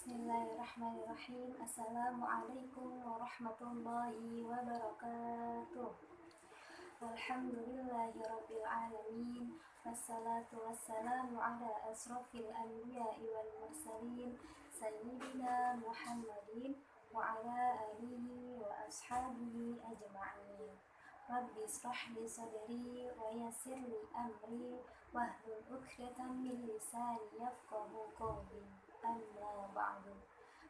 Bismillahirrahmanirrahim. Assalamualaikum warahmatullahi wabarakatuh. Alhamdulillahirabbil alamin. Wassalatu wassalamu ala asrofil anbiya'i wal mursalin sayyidina Muhammadin wa ala alihi wa ashabihi ajma'in. Rabbi israh li sadri wa yassir li amri wahlul 'uqdatam min lisani yafqahu qawli. Amma ba'du.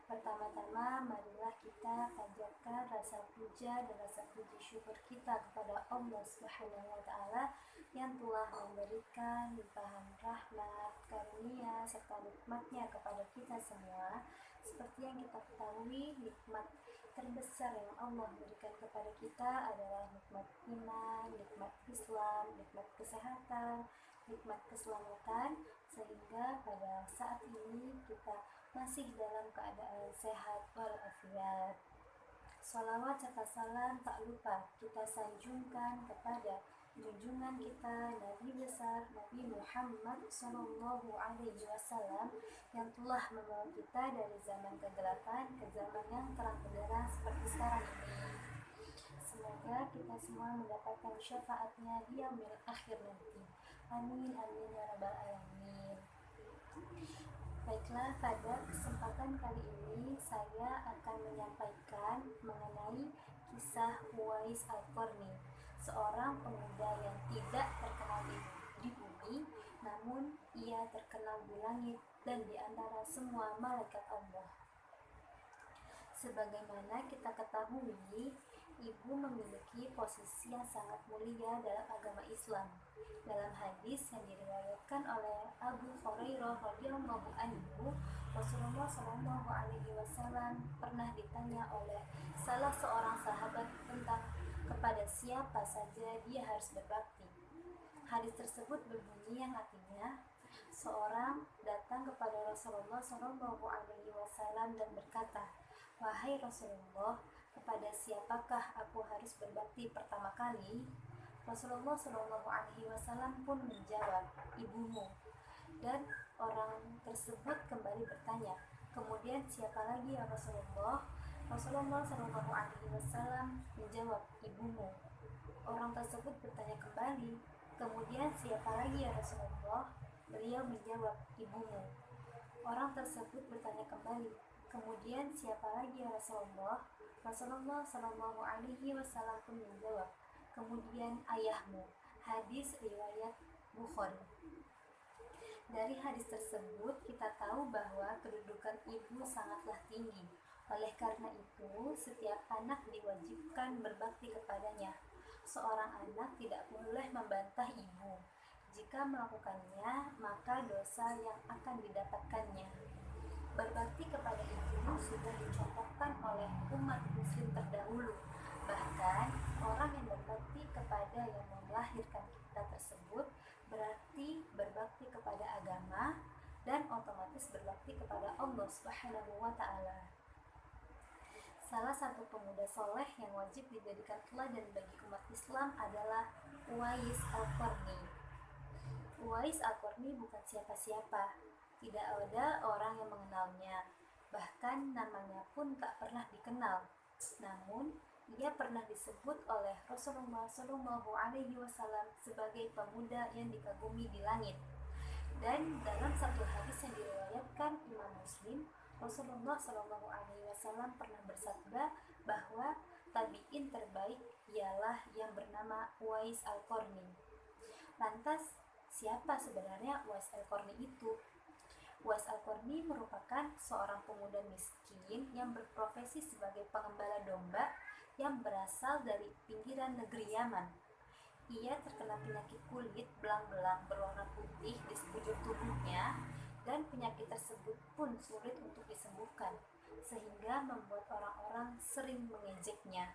Pertama-tama marilah kita panjatkan rasa puja dan rasa puji syukur kita kepada Allah Subhanahu wa taala yang telah memberikan limpahan rahmat, karunia serta nikmatnya kepada kita semua. Seperti yang kita ketahui, nikmat terbesar yang Allah berikan kepada kita adalah nikmat iman, nikmat Islam, nikmat kesehatan, nikmat keselamatan, sehingga pada saat ini kita masih dalam keadaan sehat walafiat. Salawat serta salam tak lupa kita sanjungkan kepada junjungan kita Nabi besar Nabi Muhammad SAW yang telah membawa kita dari zaman kegelapan ke zaman yang terang benderang seperti sekarang ini. Semoga kita semua mendapatkan syafaatnya di yaumil akhir nanti. Amin amin ya rabbal alamin. Baiklah, pada kesempatan kali ini saya akan menyampaikan mengenai kisah Uwais Al-Qarni, seorang pemuda yang tidak terkenal di bumi, namun ia terkenal di langit dan di antara semua malaikat Allah. Sebagaimana kita ketahui, ibu memiliki posisi yang sangat mulia dalam agama Islam. Dalam hadis yang diriwayatkan oleh Abu Hurairah radhiyallahu anhu, Rasulullah Shallallahu alaihi wasallam pernah ditanya oleh salah seorang sahabat tentang kepada siapa saja dia harus berbakti. Hadis tersebut berbunyi yang artinya, seorang datang kepada Rasulullah Shallallahu alaihi wasallam dan berkata, "Wahai Rasulullah, kepada siapakah aku harus berbakti pertama kali?" Rasulullah Shallallahu alaihi wasallam pun menjawab, "Ibumu." Dan orang tersebut kembali bertanya, "Kemudian siapa lagi ya Rasulullah?" Rasulullah Shallallahu alaihi wasallam menjawab, "Ibumu." Orang tersebut bertanya kembali, "Kemudian siapa lagi ya Rasulullah?" Beliau menjawab, "Ibumu." Orang tersebut bertanya kembali, "Kemudian siapa lagi ya Rasulullah?" Rasulullah Shallallahu alaihi wasallam pun menjawab, "Kemudian ayahmu." Hadis riwayat Bukhari. Dari hadis tersebut kita tahu bahwa kedudukan ibu sangatlah tinggi. Oleh karena itu, setiap anak diwajibkan berbakti kepadanya. Seorang anak tidak boleh membantah ibu. Jika melakukannya, maka dosa yang akan didapatkannya. Berbakti kepada ibu sudah dicontohkan oleh umat muslim terdahulu. Bahkan, orang yang berbakti kepada yang melahirkan kita tersebut berarti berbakti kepada agama dan otomatis berbakti kepada Allah Subhanahu wa taala. Salah satu pemuda soleh yang wajib dijadikan teladan bagi umat Islam adalah Uwais Al-Qarni. Uwais Al-Qarni bukan siapa-siapa. Tidak ada orang yang mengenalnya, bahkan namanya pun tak pernah dikenal. Namun, ia pernah disebut oleh Rasulullah Shallallahu alaihi wasallam sebagai pemuda yang dikagumi di langit. Dan dalam satu hadis yang diriwayatkan Imam Muslim, Rasulullah Shallallahu alaihi wasallam pernah bersabda bahwa tabi'in terbaik ialah yang bernama Uwais Al-Qarni. Lantas, siapa sebenarnya Uwais Al-Qarni itu? Uwais Al-Qarni merupakan seorang pemuda miskin yang berprofesi sebagai pengembala domba yang berasal dari pinggiran negeri Yaman. Ia terkena penyakit kulit belang-belang berwarna putih di sekujur tubuhnya, dan penyakit tersebut pun sulit untuk disembuhkan, sehingga membuat orang-orang sering mengejeknya.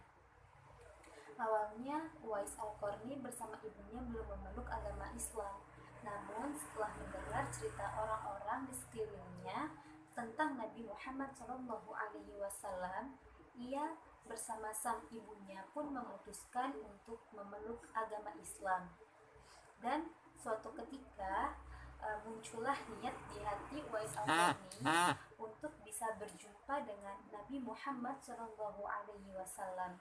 Awalnya, Uwais Al-Qarni bersama ibunya belum memeluk agama Islam. Namun, setelah mendengar cerita orang-orang di sekelilingnya tentang Nabi Muhammad SAW, ia bersama sang ibunya pun memutuskan untuk memeluk agama Islam. Dan suatu ketika, muncullah niat di hati Uwais Al-Qarni untuk bisa berjumpa dengan Nabi Muhammad SAW.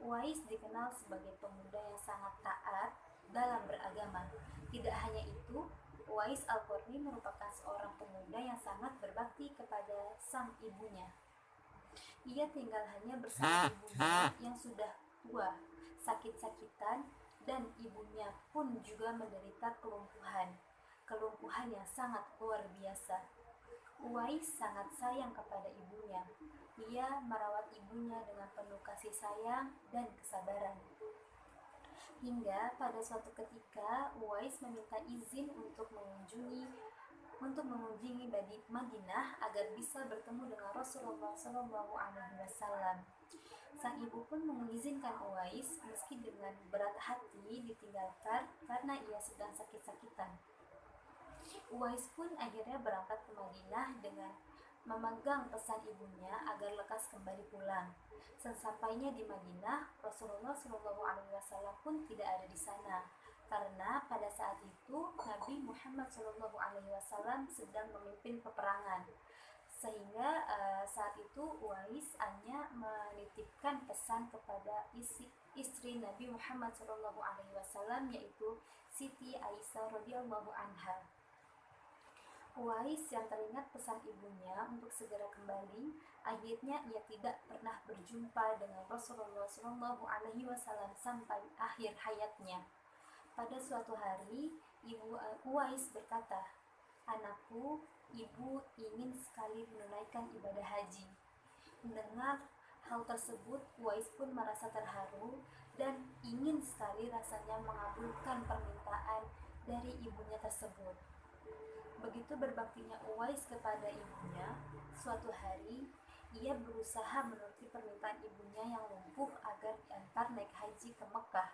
Uwais dikenal sebagai pemuda yang sangat taat dalam beragama. Tidak hanya itu, Uwais Al-Qarni merupakan seorang pemuda yang sangat berbakti kepada sang ibunya. Ia tinggal hanya bersama ibunya yang sudah tua, sakit-sakitan, dan ibunya pun juga menderita kelumpuhan yang sangat luar biasa. Uwais sangat sayang kepada ibunya. Ia merawat ibunya dengan penuh kasih sayang dan kesabaran. Hingga pada suatu ketika Uwais meminta izin untuk mengunjungi Madinah agar bisa bertemu dengan Rasulullah SAW. Sang ibu pun mengizinkan Uwais meski dengan berat hati ditinggalkan karena ia sedang sakit-sakitan. Uwais pun akhirnya berangkat ke Madinah dengan memegang pesan ibunya agar lekas kembali pulang. Sesampainya di Madinah, Rasulullah SAW pun tidak ada di sana karena pada saat itu Nabi Muhammad SAW sedang memimpin peperangan. Sehingga saat itu Uwais hanya menitipkan pesan kepada istri Nabi Muhammad SAW, yaitu Siti Aisyah radhiyallahu anha. Uwais yang teringat pesan ibunya untuk segera kembali, akhirnya ia tidak pernah berjumpa dengan Rasulullah SAW sampai akhir hayatnya. Pada suatu hari, ibu Uwais berkata, "Anakku, ibu ingin sekali menunaikan ibadah haji." Mendengar hal tersebut, Uwais pun merasa terharu dan ingin sekali rasanya mengabulkan permintaan dari ibunya tersebut. Begitu berbaktinya Uwais kepada ibunya, suatu hari ia berusaha menuruti permintaan ibunya yang lumpuh agar diantar naik haji ke Mekah.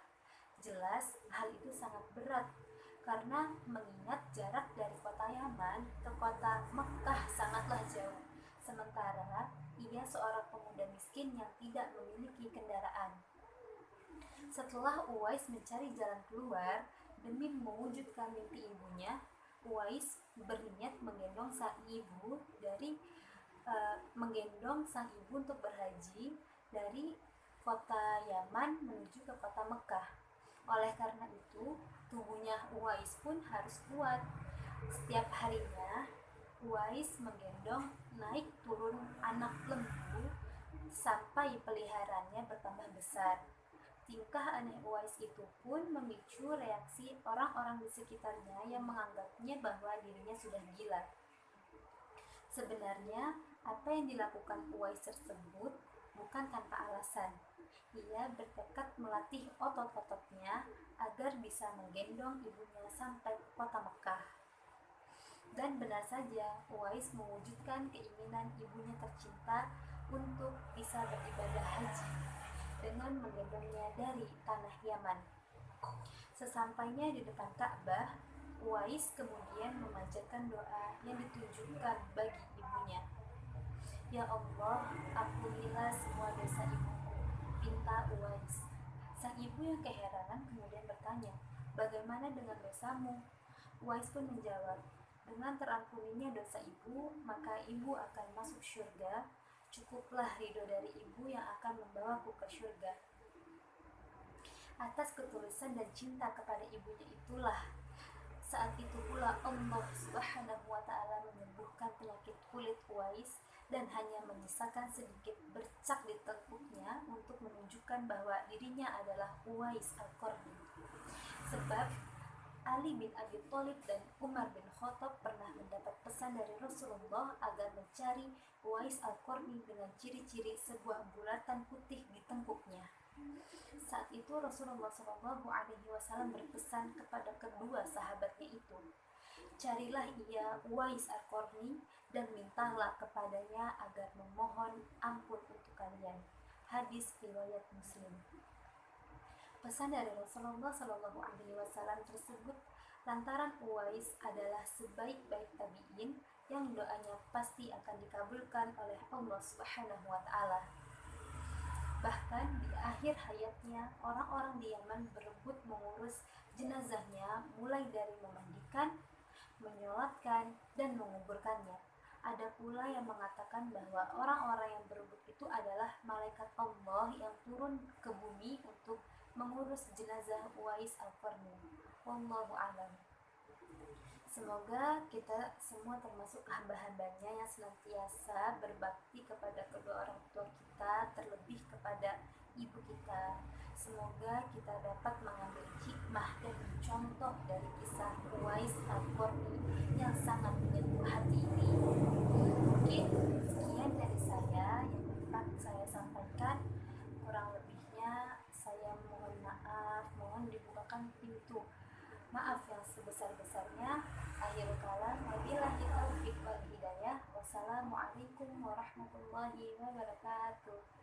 Jelas hal itu sangat berat karena mengingat jarak dari kota Yaman ke kota Mekah sangatlah jauh. Sementara ia seorang pemuda miskin yang tidak memiliki kendaraan. Setelah Uwais mencari jalan keluar demi mewujudkan mimpi ibunya, Uwais berniat menggendong sang ibu untuk berhaji dari kota Yaman menuju ke kota Mekah. Oleh karena itu, tubuhnya Uwais pun harus kuat. Setiap harinya, Uwais menggendong naik turun anak lembu sampai peliharaannya bertambah besar. Tingkah aneh Uwais itu pun memicu reaksi orang-orang di sekitarnya yang menganggapnya bahwa dirinya sudah gila. Sebenarnya, apa yang dilakukan Uwais tersebut bukan tanpa alasan. Ia bertekad melatih otot-ototnya agar bisa menggendong ibunya sampai ke kota Mekah. Dan benar saja, Uwais mewujudkan keinginan ibunya tercinta untuk bisa beribadah haji dengan menggendongnya dari tanah Yaman. Sesampainya di depan Ka'bah, Uwais kemudian memanjatkan doa yang ditujukan bagi ibunya. "Ya Allah, ampunilah semua dosa ibuku," pinta Uwais. Sang ibu yang keheranan kemudian bertanya, "Bagaimana dengan dosamu?" Uwais pun menjawab, "Dengan terampuninya dosa ibu, maka ibu akan masuk syurga. Cukuplah ridho dari ibu yang akan membawaku ke syurga." Atas ketulusan dan cinta kepada ibunya itulah saat itu pula Allah Subhanahu wa Ta'ala menyembuhkan penyakit kulit Uwais dan hanya menyisakan sedikit bercak di tengkuknya untuk menunjukkan bahwa dirinya adalah Uwais Al-Qarni. Sebab Ali bin Abi Thalib dan Umar bin Khattab pernah mendapat pesan dari Rasulullah agar mencari Uwais Al-Qarni dengan ciri-ciri sebuah bulatan putih di tengkuknya. Saat itu Rasulullah SAW berpesan kepada kedua sahabatnya itu, "Carilah ia Uwais Al-Qarni dan mintalah kepadanya agar memohon ampun untuk kalian." Hadis riwayat Muslim. Pesan dari Rasulullah SAW tersebut lantaran Uwais adalah sebaik-baik tabi'in yang doanya pasti akan dikabulkan oleh Allah Subhanahu wa Ta'ala. Bahkan di akhir hayatnya, orang-orang di Yaman berebut mengurus jenazahnya mulai dari memandikan, menyolatkan, dan menguburkannya. Ada pula yang mengatakan bahwa orang-orang yang berebut itu adalah malaikat Allah yang turun ke bumi untuk mengurus jenazah Uwais Al-Qarni. Wallahu a'lam. Semoga kita semua termasuk hamba-hambanya yang senantiasa berbakti kepada kedua orang tua kita, terlebih kepada ibu kita. Semoga kita dapat mengambil hikmah dan contoh dari kisah Uwais Al-Qarni yang sangat menyentuh hati ini. Mungkin sekian dari saya yang dapat saya sampaikan. Kurang lebihnya saya mohon maaf, mohon dibukakan pintu maaf yang sebesar-besarnya. Akhirul kalam, wabillahi taufiq wal hidayah. Wassalamualaikum warahmatullahi wabarakatuh.